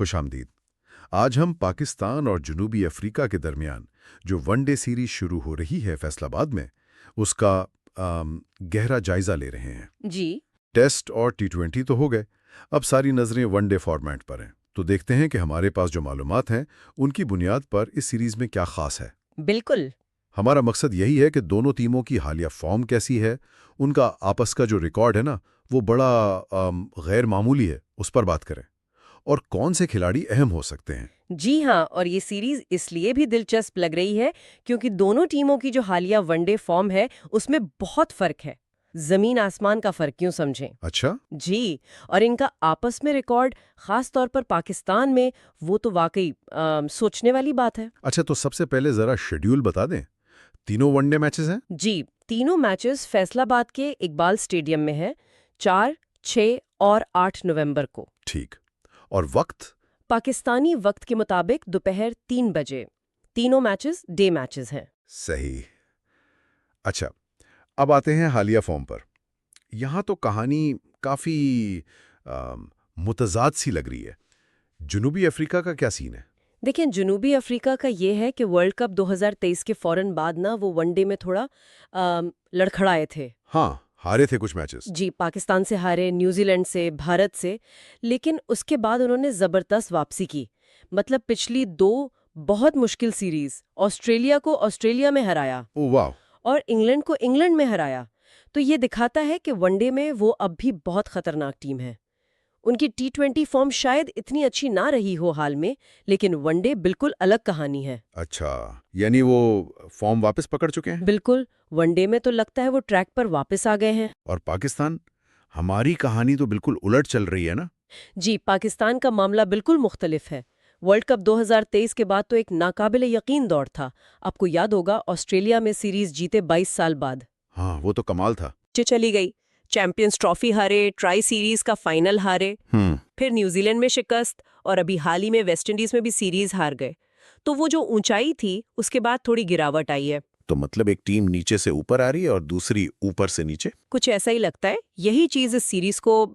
खुशामदीद। आज हम पाकिस्तान और जनूबी अफ्रीका के दरमियान जो वनडे सीरीज शुरू हो रही है फैसलाबाद में, उसका गहरा जायजा ले रहे हैं। जी। टेस्ट और टी20 तो हो गए, अब सारी नजरें वनडे फॉर्मेट पर हैं। तो देखते हैं कि हमारे पास जो मालूमात हैं उनकी बुनियाद पर इस सीरीज में क्या खास है। बिल्कुल। हमारा मकसद यही है कि दोनों टीमों की हालिया फॉर्म कैसी है, उनका आपस का जो रिकॉर्ड है ना, वो बड़ा गैर मामूली है, उस पर बात करें, और कौन से खिलाड़ी अहम हो सकते हैं। जी हाँ, और ये सीरीज इसलिए भी दिलचस्प लग रही है क्योंकि दोनों टीमों की जो हालिया वनडे फॉर्म है उसमें बहुत फर्क है। जमीन आसमान का फर्क क्यों समझें। अच्छा। जी। और इनका आपस में रिकॉर्ड, खास तौर पर पाकिस्तान में, वो तो वाकई सोचने वाली बात है। अच्छा, तो सबसे पहले जरा शेड्यूल बता दें। तीनों वनडे मैचेस हैं। जी, तीनों मैचेस फैसलाबाद के इकबाल स्टेडियम में है, 4, 6 और 8 नवंबर को। ठीक। और वक्त? पाकिस्तानी वक्त के मुताबिक दोपहर 3 बजे। तीनों मैचेस डे मैचेस हैं। सही। अच्छा, अब आते हैं हालिया फॉर्म पर। यहाँ तो कहानी काफी मुतजाद सी लग रही है। जनूबी अफ्रीका का क्या सीन है? देखिए, जनूबी अफ्रीका का ये है कि वर्ल्ड कप 2023 के फौरन बाद ना वो वनडे में थोड़ा लड़खड़ाए थे। हाँ, हारे थे कुछ मैचेस। जी, पाकिस्तान से हारे, न्यूजीलैंड से, भारत से। लेकिन उसके बाद उन्होंने जबरदस्त वापसी की। मतलब पिछली 2 बहुत मुश्किल सीरीज, ऑस्ट्रेलिया को ऑस्ट्रेलिया में हराया ओह वाह। और इंग्लैंड को इंग्लैंड में हराया। तो ये दिखाता है कि वनडे में वो अब भी बहुत खतरनाक टीम है। उनकी टी20 फॉर्म शायद इतनी अच्छी ना रही हो हाल में, लेकिन वनडे बिल्कुल अलग कहानी है। अच्छा, यानी वो फॉर्म वापस पकड़ चुके हैं। बिल्कुल, वनडे में तो लगता है वो ट्रैक पर वापस आ गए हैं। और पाकिस्तान? हमारी कहानी तो बिल्कुल उलट चल रही है ना। जी, पाकिस्तान का मामला बिल्कुल मुख्तलिफ है। वर्ल्ड कप 2023 के बाद तो एक नाकाबिले यकीन दौर था। आपको याद होगा, ऑस्ट्रेलिया में सीरीज जीते 22 साल बाद। हाँ, वो तो कमाल था। चली गई। चैंपियंस ट्रॉफी हारे, ट्राई सीरीज का फाइनल हारे, फिर न्यूजीलैंड में शिकस्त, और अभी हाल ही में वेस्टइंडीज में भी सीरीज हार गए। तो वो जो ऊंचाई थी, उसके बाद थोड़ी गिरावट आई है। तो मतलब एक टीम नीचे से ऊपर आ रही है और दूसरी ऊपर से नीचे। कुछ ऐसा ही लगता है। यही चीज इस सीरीज को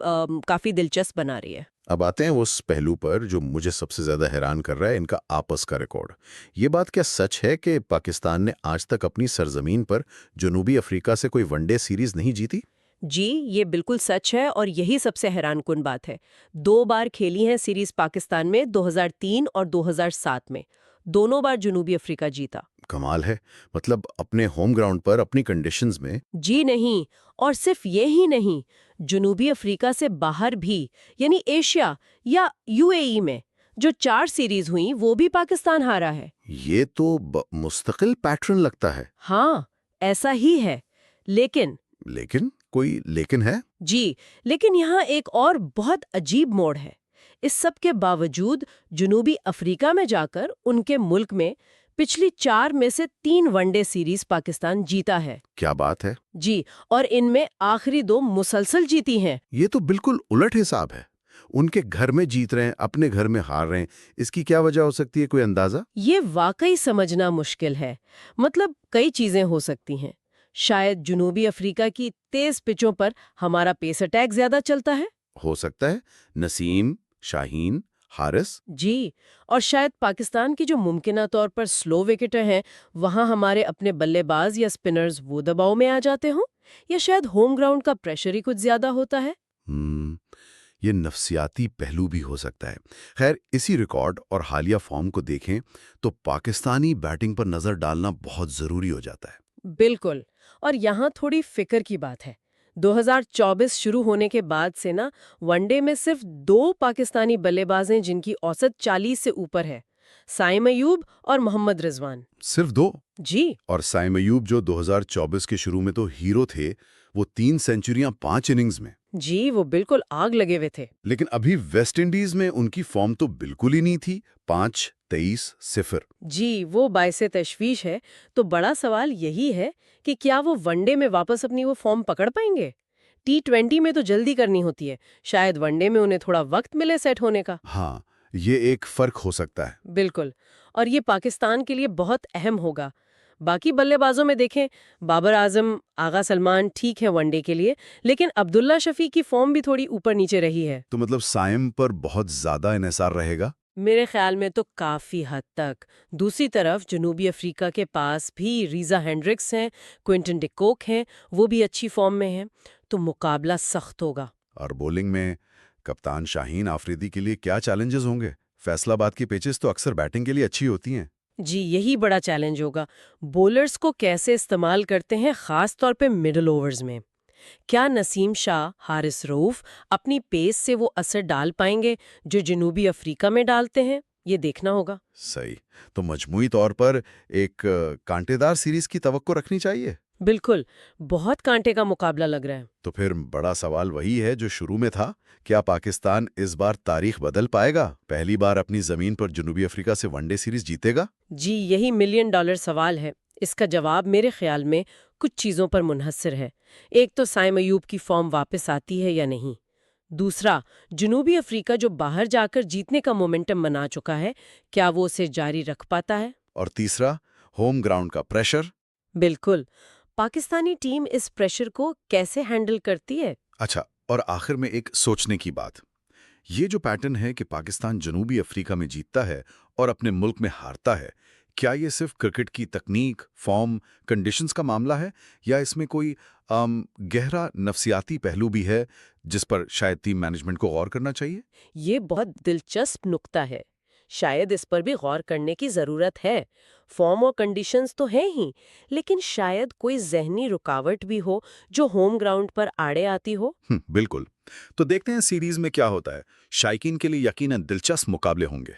काफी दिलचस्प बना रही है। अब आते हैं उस पहलू पर जो मुझे सबसे ज्यादा हैरान कर रहा है, इनका आपस का रिकॉर्ड। ये बात क्या सच है कि पाकिस्तान ने आज तक अपनी सरजमीन पर जनूबी अफ्रीका से कोई वनडे सीरीज नहीं जीती? जी, ये बिल्कुल सच है और यही सबसे हैरानकुन बात है। 2 बार खेली हैं सीरीज पाकिस्तान में, 2003 और 2007 में। दोनों बार जनूबी अफ्रीका जीता। कमाल है। मतलब अपने होम ग्राउंड पर अपनी कंडीशंस में। जी नहीं, और सिर्फ ये ही नहीं, जनूबी अफ्रीका से बाहर भी, यानी एशिया या यूएई में जो 4 सीरीज हुई, वो भी पाकिस्तान हारा है। ये तो मुस्तकिल पैटर्न लगता है। हाँ, ऐसा ही है। लेकिन लेकिन कोई लेकिन है? जी, लेकिन यहाँ एक और बहुत अजीब मोड़ है। इस सब के बावजूद जनूबी अफ्रीका में जाकर उनके मुल्क में पिछली 4 में से 3 वनडे सीरीज पाकिस्तान जीता है। क्या बात है। जी, और इनमें आखिरी 2 मुसलसल जीती हैं। ये तो बिल्कुल उलट हिसाब है। उनके घर में जीत रहे हैं, अपने घर में हार रहे हैं। इसकी क्या वजह हो सकती है, कोई अंदाजा? ये वाकई समझना मुश्किल है। मतलब कई चीजें हो सकती हैं। शायद जनूबी अफ्रीका की तेज पिचों पर हमारा पेस अटैक ज्यादा चलता है। हो सकता है। नसीम, शाहीन, हारिस। जी, और शायद पाकिस्तान की जो मुमकिना तौर पर स्लो विकेटर हैं, वहां हमारे अपने बल्लेबाज या स्पिनर्स वो दबाव में आ जाते हों, या शायद होम ग्राउंड का प्रेशर ही कुछ ज्यादा होता है। ये नफ्सियाती पहलू भी हो सकता है। खैर, इसी रिकॉर्ड और हालिया फॉर्म को देखें तो पाकिस्तानी बैटिंग पर नजर डालना बहुत जरूरी हो जाता है। बिल्कुल। और यहाँ थोड़ी फिक्र की बात है। 2024 शुरू होने के बाद से ना, वनडे में सिर्फ 2 पाकिस्तानी बल्लेबाजें जिनकी औसत 40 से ऊपर है, साइम अयूब और मोहम्मद रिजवान। सिर्फ 2? जी। और साइम अयूब जो 2024 के शुरू में तो हीरो थे, वो 3 सेंचुरियां 5 इनिंग्स में। जी, वो बिल्कुल आग लगे हुए थे। लेकिन अभी वेस्ट इंडीज में उनकी फॉर्म तो बिल्कुल ही नहीं थी। 5-23-0। जी, वो बायसे तशवीश है। तो बड़ा सवाल यही है कि क्या वो वनडे में वापस अपनी वो फॉर्म पकड़ पाएंगे? टी20 में तो जल्दी करनी होती है, शायद वनडे में उन्हें थोड़ा वक्त मिले सेट होने का। हाँ, ये एक फर्क हो सकता है। बिल्कुल। और ये पाकिस्तान के लिए बहुत अहम होगा। बाकी बल्लेबाजों में देखें, बाबर आजम, आगा सलमान ठीक है वनडे के लिए, लेकिन अब्दुल्ला शफी की फॉर्म भी थोड़ी ऊपर नीचे रही है। तो मतलब साइम पर बहुत ज्यादा इन्हिसार रहेगा। मेरे ख्याल में तो काफी हद तक। दूसरी तरफ जनूबी अफ्रीका के पास भी रीजा हेंड्रिक्स हैं, क्विंटन डिकोक हैं, वो भी अच्छी फॉर्म में हैं, तो मुकाबला सख्त होगा। और बॉलिंग में कप्तान शाहीन आफरीदी के लिए क्या चैलेंजेस होंगे? फैसलाबाद की पिचेस तो अक्सर बैटिंग के लिए अच्छी होती हैं। जी, यही बड़ा चैलेंज होगा। बॉलर्स को कैसे इस्तेमाल करते हैं, खास तौर पे मिडल ओवर्स में। क्या नसीम शाह, हारिस रऊफ अपनी पेस से वो असर डाल पाएंगे जो जनूबी अफ्रीका में डालते हैं? ये देखना होगा। सही। तो मजमूई तौर पर एक कांटेदार सीरीज की तवक्को रखनी चाहिए। बिल्कुल, बहुत कांटे का मुकाबला लग रहा है। तो फिर बड़ा सवाल वही है जो शुरू में था, क्या पाकिस्तान इस बार तारीख बदल पाएगा? पहली बार अपनी जमीन पर जनूबी अफ्रीका से वनडे सीरीज जीतेगा? जी, यही मिलियन डॉलर सवाल है। इसका जवाब मेरे ख्याल में कुछ चीज़ों पर मुनहसर है। एक तो साइम अयूब की फॉर्म वापस आती है या नहीं। दूसरा, जनूबी अफ्रीका जो बाहर जाकर जीतने का मोमेंटम बना चुका है, क्या वो उसे जारी रख पाता है? और तीसरा, होम ग्राउंड का प्रेशर। बिल्कुल, पाकिस्तानी टीम इस प्रेशर को कैसे हैंडल करती है? अच्छा, और आखिर में एक सोचने की बात। ये जो पैटर्न है कि पाकिस्तान जनूबी अफ्रीका में जीतता है और अपने मुल्क में हारता है, क्या ये सिर्फ क्रिकेट की तकनीक, फॉर्म, कंडीशंस का मामला है, या इसमें कोई गहरा नफसियाती पहलू भी है जिस पर शायद टीम मैनेजमेंट को गौर करना चाहिए? ये बहुत दिलचस्प नुक्ता है। शायद इस पर भी गौर करने की जरूरत है। फॉर्म और कंडीशंस तो हैं ही, लेकिन शायद कोई जहनी रुकावट भी हो जो होम ग्राउंड पर आड़े आती हो। बिल्कुल। तो देखते हैं सीरीज में क्या होता है। शायकीन के लिए यकीनन दिलचस्प मुकाबले होंगे।